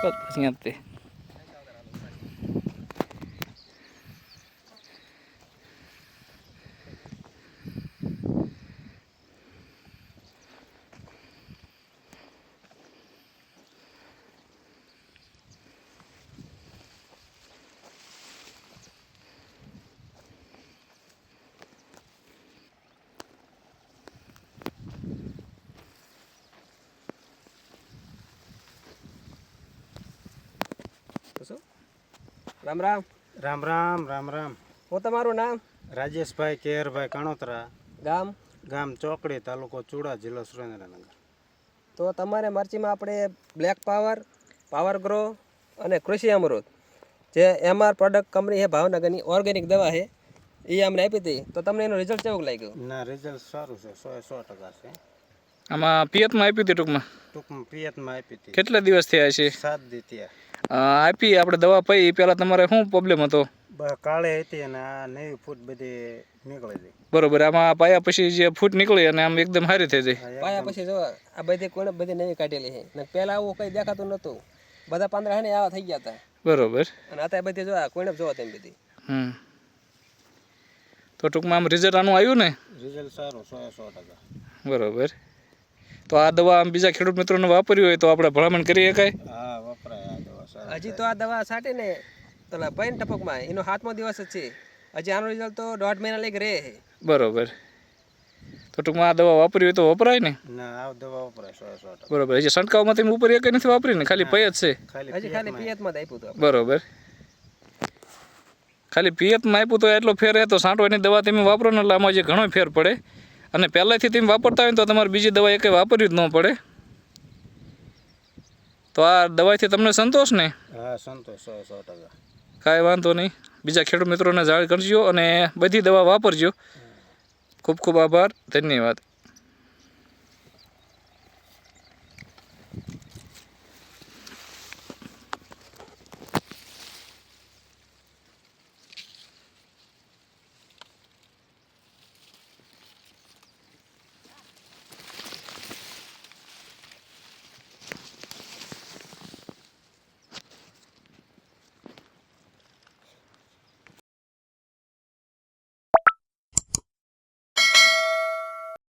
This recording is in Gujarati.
બસ પછી તે રામ રામ. રામ રામ રામ રામ. હું તમારું નામ? રાજેશભાઈ કેરભાઈ કાણોતરા, ગામ? ગામ ચોકડી, તાલુકો ચુડા, જિલ્લો સુરેન્દ્રનગર. તો તમારે મરચીમાં આપણે બ્લેક પાવર, પાવર ગ્રો અને કૃષિ અમૃત જે MR પ્રોડક્ટ કંપની છે ભાવનગરની ઓર્ગેનિક દવા છે એ અમને આપી હતી. તો તમને એનું રિઝલ્ટ કેવું લાગ્યું? ના, રિઝલ્ટ સારું છે, 100% છે. આમાં પિયતમાં આપી હતી ટૂંકમાં ટૂંકમાં પિયતમાં આપી હતી. કેટલા દિવસ થયા છે 7 દી થયા. આપી આપણે દવા પઈ એ પહેલાં તમારે શું પ્રોબ્લેમ હતો? કાળે હતી અને આ નવી ફૂટ બધી નીકળી ગઈ. બરોબર. આમાં પાયા પછી જે ફૂટ નીકળી અને આમ એકદમ સારી થઈ જાય. પાયા પછી જો આ બધી કોઈને બધી નવી કાઢેલી છે ને પહેલાં આવું કંઈ દેખાતું નહોતું. બધા 15 ને આવા થઈ ગયા હતા. બરોબર. અને અત્યારે બધી જો કોઈને જોવા તેમ બધી. તો ટૂંકમાં આમ રિઝલ્ટ આનું આવ્યું ને? રિઝલ્ટ સારું, 100%. બરોબર. તો આ દવા આમ બીજા ખેડૂત મિત્રોને વાપર્યું હોય તો આપણે ભલામણ કરી શકાય? હા, વપરાય આ દવા સારી. હજી તો આ દવા છાંટી ને પેલા પૈન ટપકમાં એનો 7મો દિવસ જ છે. હજી આનો રિઝલ્ટ તો 1.5 મહિના લઈ રહે છે. બરોબર. તો ટૂંકમાં આ દવા વાપરી હોય તો વપરાય ને? ના, આ દવા વપરાય 100%. બરોબર. હજી છંટકાવમાં તમે ઉપર એક નથી વાપરી ને, ખાલી પૈ જ છે? હજી ખાલી પિયતમાં જ આપ્યું હતું. બરોબર. ખાલી પિયતમાં આપ્યું તો એટલો ફેર તો છાંટવાની દવા તમે વાપરો ને એટલે આમાં જે ઘણો ફેર પડે. અને પહેલાંથી તમે વાપરતા હોય તો તમારે બીજી દવા એકે વાપરવી જ ન પડે. તો આ દવાથી તમને સંતોષ ને? હા, સંતોષ 100%. કાંઈ વાંધો નહીં. બીજા ખેડૂત મિત્રોને જાણ કરજો અને બધી દવા વાપરજો. ખૂબ ખૂબ આભાર. ધન્યવાદ.